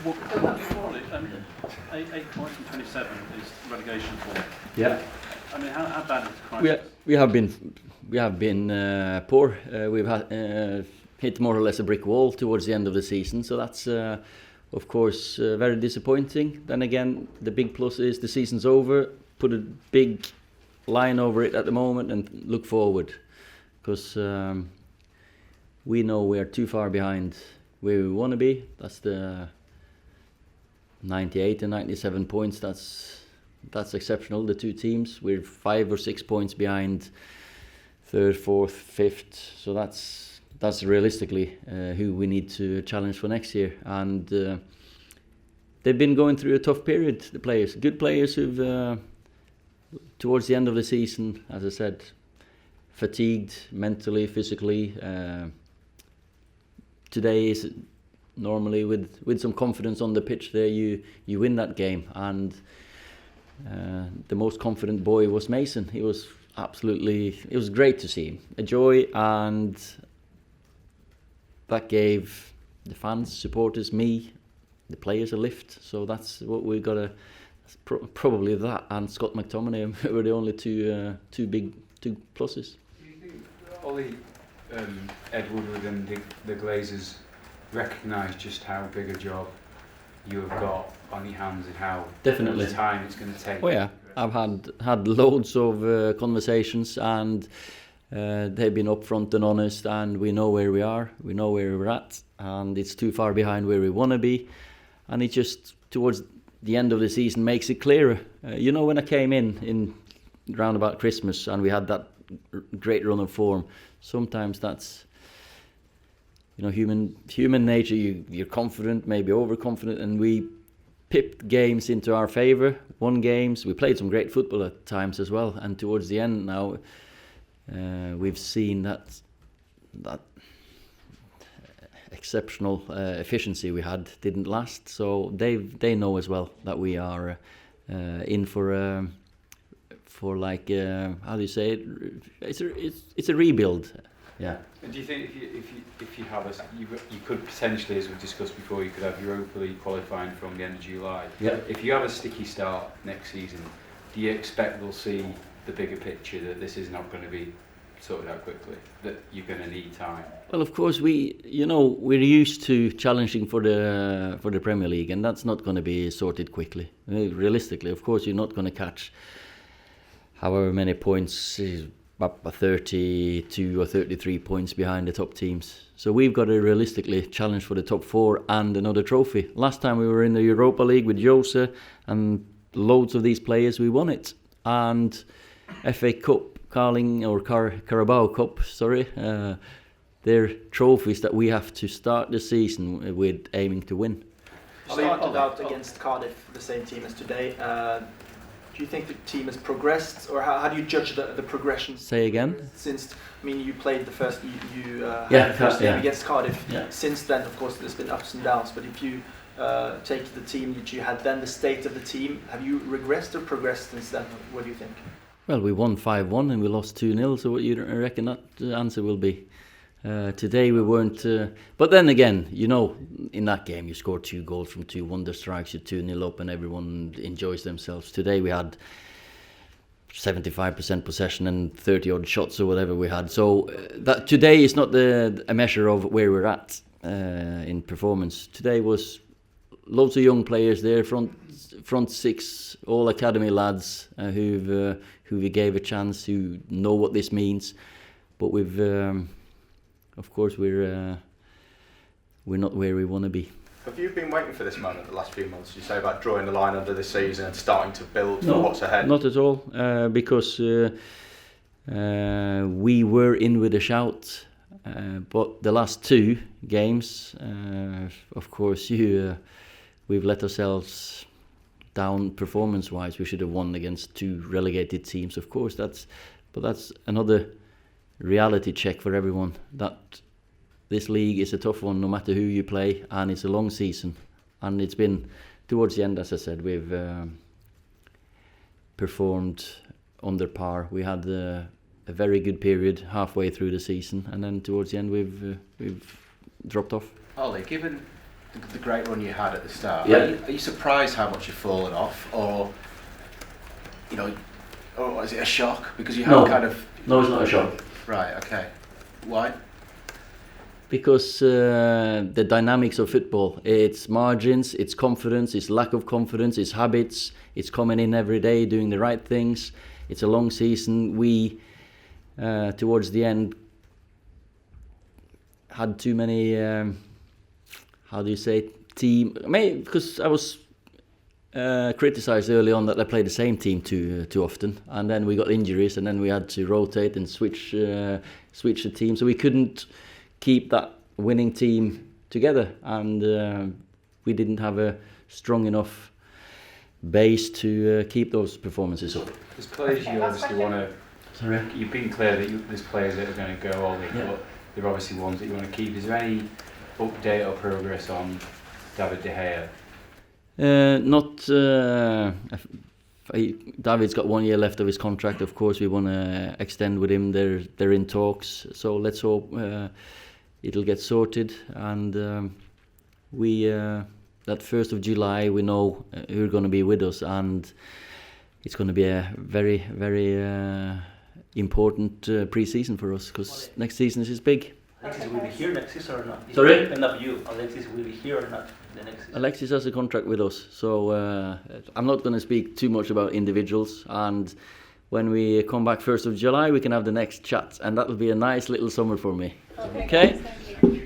8 points from 27 is relegation for. Yeah. I mean, how bad is the crisis? We have been poor. We've hit more or less a brick wall towards the end of the season, so that's of course very disappointing. Then again, the big plus is the season's over. Put a big line over it at the moment and look forward, because we know we are too far behind where we want to be. That's the 98 and 97 points. That's exceptional. The two teams, we're 5 or 6 points behind third, fourth, fifth. So that's realistically who we need to challenge for next year. And they've been going through a tough period. The players, good players who've towards the end of the season, as I said, fatigued mentally, physically. Today is normally with some confidence on the pitch there, you win that game. And the most confident boy was Mason. He was it was great to see him. A joy, and that gave the fans, supporters, me, the players a lift. So that's what we got to. Probably that and Scott McTominay were the only two big pluses. Do you think Ollie, Ed Woodward and the Glazers recognise just how big a job you have got on your hands and how definitely much time it's going to take? Oh yeah, I've had loads of conversations, and they've been upfront and honest, and we know where we are, we know where we're at, and it's too far behind where we want to be, and it just towards the end of the season makes it clearer. When I came in round about Christmas and we had that great run of form, sometimes that's human nature. You're confident, maybe overconfident, and we pipped games into our favour, won games. We played some great football at times as well, and towards the end now we've seen that exceptional efficiency we had didn't last. So they know as well that we are in for like how do you say it? It's a rebuild. Yeah. And do you think if you have you could potentially, as we discussed before, you could have Europa League qualifying from the end of July. Yeah. If you have a sticky start next season, do you expect we'll see the bigger picture, that this is not going to be sorted out quickly, that you're going to need time? Well, of course we're used to challenging for the Premier League, and that's not going to be sorted quickly. Realistically, of course, you're not going to catch however many points, up 32 or 33 points behind the top teams. So we've got to realistically challenge for the top 4 and another trophy. Last time we were in the Europa League with Jose and loads of these players, we won it. And FA Cup, Carabao Cup, they're trophies that we have to start the season with aiming to win. You started out against Cardiff, the same team as today. Do you think the team has progressed, or how do you judge the progression? Say again? Since, you played the first game against Cardiff. Yeah. Since then, of course, there's been ups and downs. But if you take the team that you had then, the state of the team, have you regressed or progressed since then? What do you think? Well, we won 5-1 and we lost 2-0. So what do you reckon that the answer will be? Today we weren't, but then again, in that game you scored 2 goals from 2 wonder strikes, you're 2-0 up and everyone enjoys themselves. Today we had 75% possession and 30 odd shots or whatever we had. So that today is not a measure of where we're at in performance. Today was loads of young players there, front 6, all academy lads who we gave a chance, who know what this means. But we've of course, we're not where we want to be. Have you been waiting for this moment the last few months? You say about drawing the line under the season and starting to build for what's ahead. Not at all, because we were in with a shout, but the last 2 games, of course, we've let ourselves down performance-wise. We should have won against 2 relegated teams, of course. That's another reality check for everyone, that this league is a tough one no matter who you play, and it's a long season, and it's been towards the end, as I said, we've performed under par. We had a very good period halfway through the season, and then towards the end we've dropped off. Ollie, given the great run you had at the start. Yeah. Are you surprised how much you've fallen off, or you know, or is it a shock because you have No. kind of No, it's not a shock. right? Okay, why? Because the dynamics of football, it's margins, it's confidence, it's lack of confidence, it's habits, it's coming in every day, doing the right things. It's a long season. We, towards the end, had too many, how do you say, team. Maybe because I was criticised early on that I played the same team too often, and then we got injuries, and then we had to rotate and switch the team, so we couldn't keep that winning team together, and we didn't have a strong enough base to keep those performances up. There's players you obviously want to. Sorry. You've been clear that there's players that are going to go all in, Yeah. but there are obviously ones that you want to keep. Is there any update or progress on David De Gea? David's got 1 year left of his contract. Of course, we want to extend with him. They're in talks, so let's hope it'll get sorted. And we that 1st of July, we know who's going to be with us, and it's going to be a very, very important pre-season for us, because next season is big. Alexis will be here next season or not? Sorry? And not you. Alexis will be here or not the next season? Alexis has a contract with us, so I'm not going to speak too much about individuals. And when we come back 1st of July, we can have the next chat, and that will be a nice little summer for me. Okay? Thank you.